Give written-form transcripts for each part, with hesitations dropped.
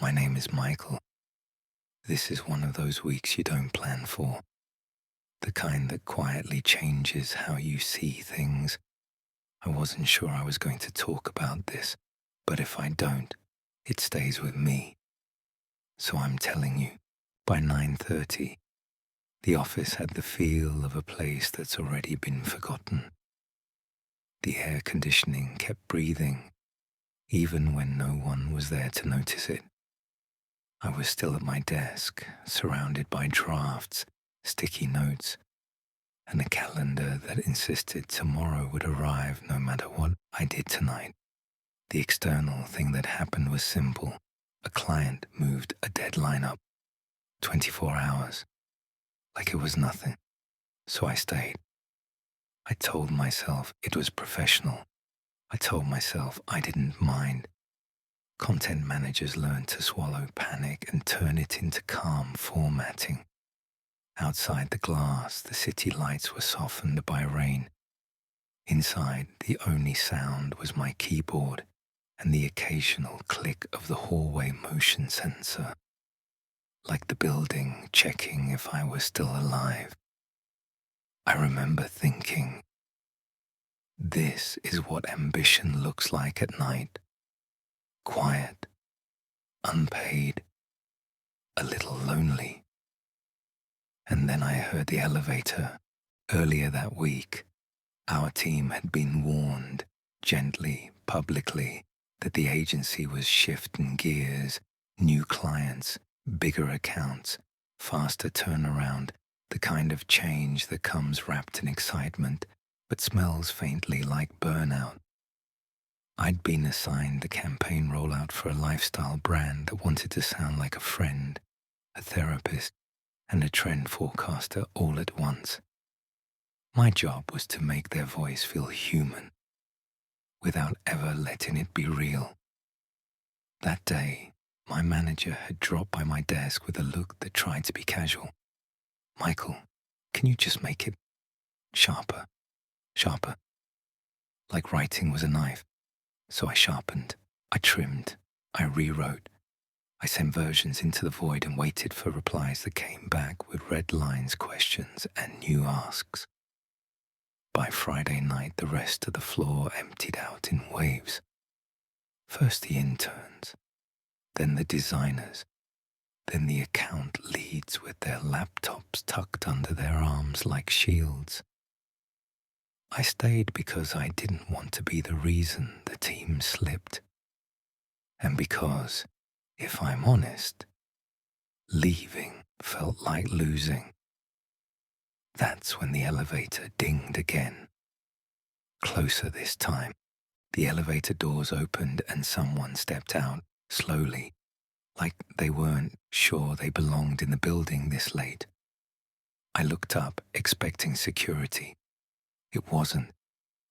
My name is Michael. This is one of those weeks you don't plan for, the kind that quietly changes how you see things. I wasn't sure I was going to talk about this, but if I don't, it stays with me. So I'm telling you, by 9:30, the office had the feel of a place that's already been forgotten. The air conditioning kept breathing, even when no one was there to notice it. I was still at my desk, surrounded by drafts, sticky notes, and a calendar that insisted tomorrow would arrive no matter what I did tonight. The external thing that happened was simple. A client moved a deadline up 24 hours, like it was nothing. So I stayed. I told myself it was professional. I told myself I didn't mind. Content managers learn to swallow panic and turn it into calm formatting. Outside the glass, the city lights were softened by rain. Inside, the only sound was my keyboard and the occasional click of the hallway motion sensor, like the building checking if I was still alive. I remember thinking, this is what ambition looks like at night. Quiet, unpaid, a little lonely. And then I heard the elevator. Earlier that week, our team had been warned, gently, publicly, that the agency was shifting gears, new clients, bigger accounts, faster turnaround, the kind of change that comes wrapped in excitement but smells faintly like burnout. I'd been assigned a campaign rollout for a lifestyle brand that wanted to sound like a friend, a therapist, and a trend forecaster all at once. My job was to make their voice feel human, without ever letting it be real. That day, my manager had dropped by my desk with a look that tried to be casual. Michael, can you just make it sharper, sharper? Like writing was a knife. So I sharpened, I trimmed, I rewrote. I sent versions into the void and waited for replies that came back with red lines, questions, and new asks. By Friday night, the rest of the floor emptied out in waves. First the interns, then the designers, then the account leads with their laptops tucked under their arms like shields. I stayed because I didn't want to be the reason the team slipped. And because, if I'm honest, leaving felt like losing. That's when the elevator dinged again. Closer this time. The elevator doors opened and someone stepped out, slowly, like they weren't sure they belonged in the building this late. I looked up, expecting security. It wasn't.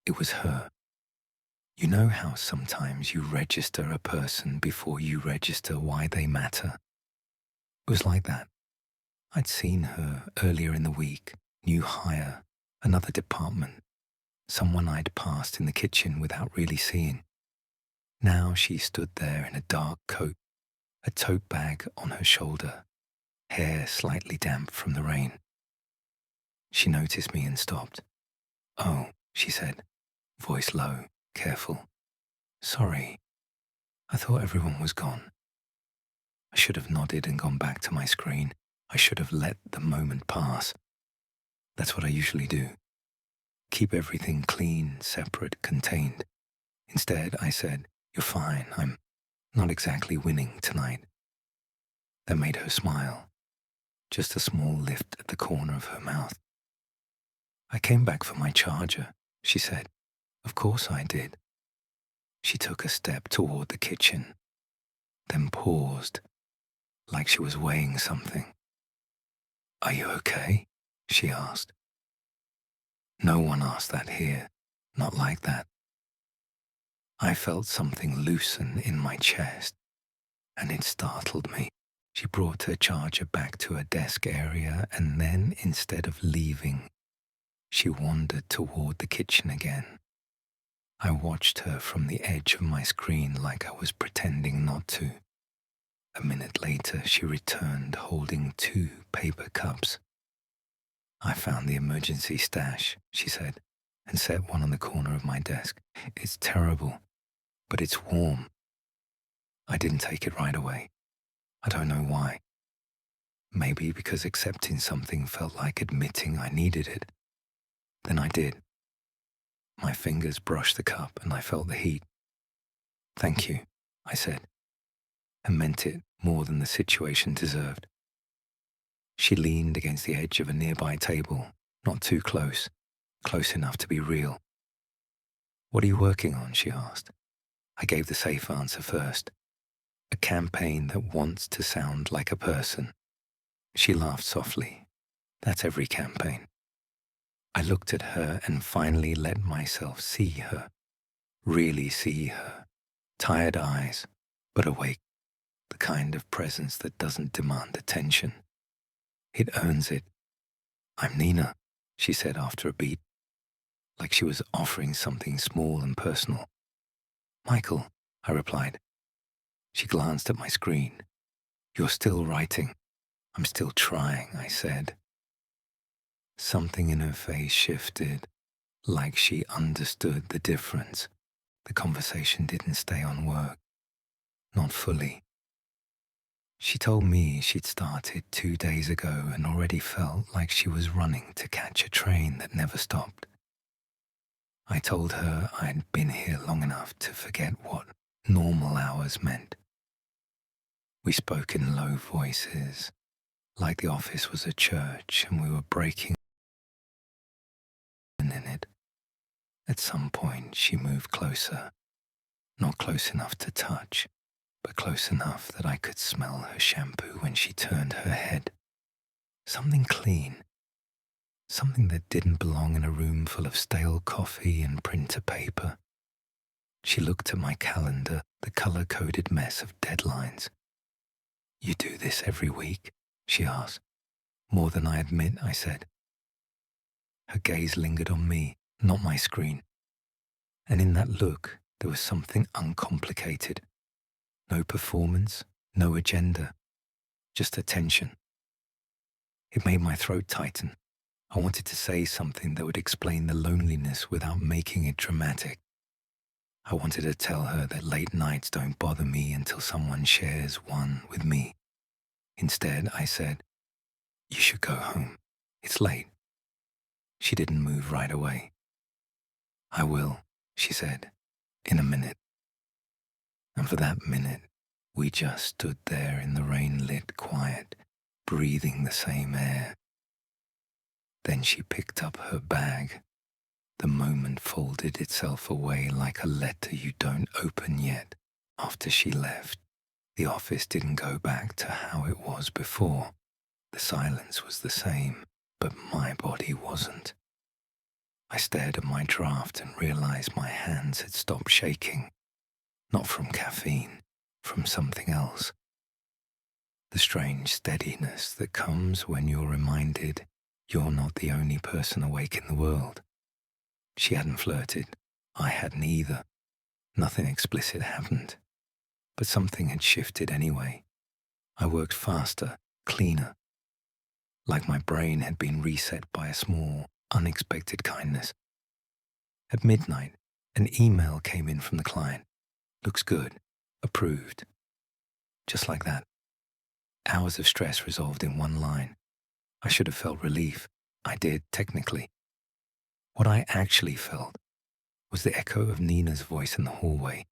It was her. You know how sometimes you register a person before you register why they matter? It was like that. I'd seen her earlier in the week, new hire, another department, someone I'd passed in the kitchen without really seeing. Now she stood there in a dark coat, a tote bag on her shoulder, hair slightly damp from the rain. She noticed me and stopped. "Oh," she said, voice low, careful. "Sorry. I thought everyone was gone." I should have nodded and gone back to my screen. I should have let the moment pass. That's what I usually do. Keep everything clean, separate, contained. Instead, I said, "You're fine. I'm not exactly winning tonight." That made her smile. Just a small lift at the corner of her mouth. "I came back for my charger," she said. "Of course I did." She took a step toward the kitchen, then paused, like she was weighing something. "Are you okay?" she asked. No one asked that here, not like that. I felt something loosen in my chest, and it startled me. She brought her charger back to her desk area, and then, instead of leaving, she wandered toward the kitchen again. I watched her from the edge of my screen like I was pretending not to. A minute later, she returned holding 2 paper cups. "I found the emergency stash," she said, and set one on the corner of my desk. "It's terrible, but it's warm." I didn't take it right away. I don't know why. Maybe because accepting something felt like admitting I needed it. Then I did. My fingers brushed the cup and I felt the heat. "Thank you," I said, and meant it more than the situation deserved. She leaned against the edge of a nearby table, not too close, close enough to be real. "What are you working on?" she asked. I gave the safe answer first. "A campaign that wants to sound like a person." She laughed softly. "That's every campaign." I looked at her and finally let myself see her, really see her. Tired eyes, but awake, the kind of presence that doesn't demand attention. It earns it. "I'm Nina," she said after a beat, like she was offering something small and personal. "Michael," I replied. She glanced at my screen. "You're still writing." "I'm still trying," I said. Something in her face shifted, like she understood the difference. The conversation didn't stay on work. Not fully. She told me she'd started 2 days ago and already felt like she was running to catch a train that never stopped. I told her I'd been here long enough to forget what normal hours meant. We spoke in low voices, like the office was a church and we were breaking in it. At some point, she moved closer, not close enough to touch, but close enough that I could smell her shampoo when she turned her head. Something clean, something that didn't belong in a room full of stale coffee and printer paper. She looked at my calendar, the color-coded mess of deadlines. "You do this every week?" she asked. "More than I admit," I said. Her gaze lingered on me, not my screen. And in that look, there was something uncomplicated. No performance, no agenda, just attention. It made my throat tighten. I wanted to say something that would explain the loneliness without making it dramatic. I wanted to tell her that late nights don't bother me until someone shares one with me. Instead, I said, "You should go home. It's late." She didn't move right away. "I will," she said, "in a minute." And for that minute, we just stood there in the rain-lit quiet, breathing the same air. Then she picked up her bag. The moment folded itself away like a letter you don't open yet. After she left, the office didn't go back to how it was before. The silence was the same, but my body wasn't. I stared at my draft and realized my hands had stopped shaking. Not from caffeine, from something else. The strange steadiness that comes when you're reminded you're not the only person awake in the world. She hadn't flirted. I hadn't either. Nothing explicit happened. But something had shifted anyway. I worked faster, cleaner. Like my brain had been reset by a small, unexpected kindness. At midnight, an email came in from the client. "Looks good. Approved." Just like that. Hours of stress resolved in one line. I should have felt relief. I did, technically. What I actually felt was the echo of Nina's voice in the hallway.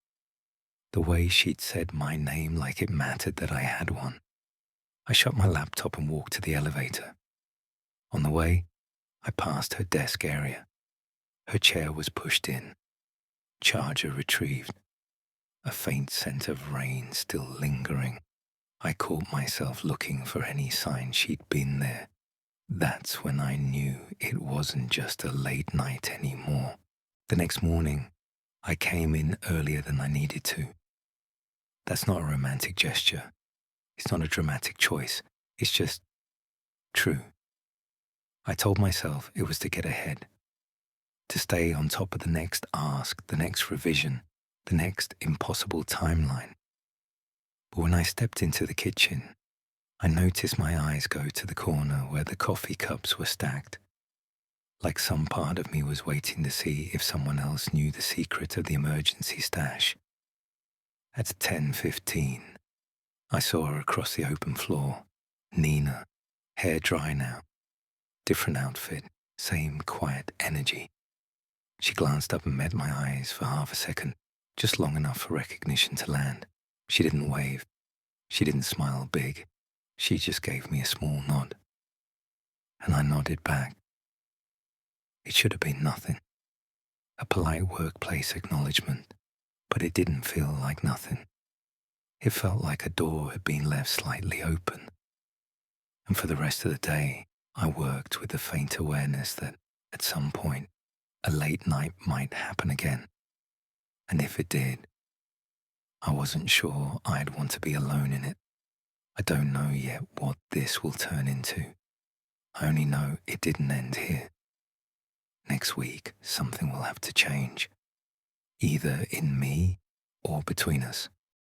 The way she'd said my name like it mattered that I had one. I shut my laptop and walked to the elevator. On the way, I passed her desk area. Her chair was pushed in. Charger retrieved. A faint scent of rain still lingering. I caught myself looking for any sign she'd been there. That's when I knew it wasn't just a late night anymore. The next morning, I came in earlier than I needed to. That's not a romantic gesture. It's not a dramatic choice. It's just true. I told myself it was to get ahead, to stay on top of the next ask, the next revision, the next impossible timeline. But when I stepped into the kitchen, I noticed my eyes go to the corner where the coffee cups were stacked, like some part of me was waiting to see if someone else knew the secret of the emergency stash. At 10:15, I saw her across the open floor. Nina, hair dry now, different outfit, same quiet energy. She glanced up and met my eyes for half a second, just long enough for recognition to land. She didn't wave. She didn't smile big. She just gave me a small nod. And I nodded back. It should have been nothing. A polite workplace acknowledgement, but it didn't feel like nothing. It felt like a door had been left slightly open. And for the rest of the day, I worked with the faint awareness that, at some point, a late night might happen again. And if it did, I wasn't sure I'd want to be alone in it. I don't know yet what this will turn into. I only know it didn't end here. Next week, something will have to change, either in me or between us.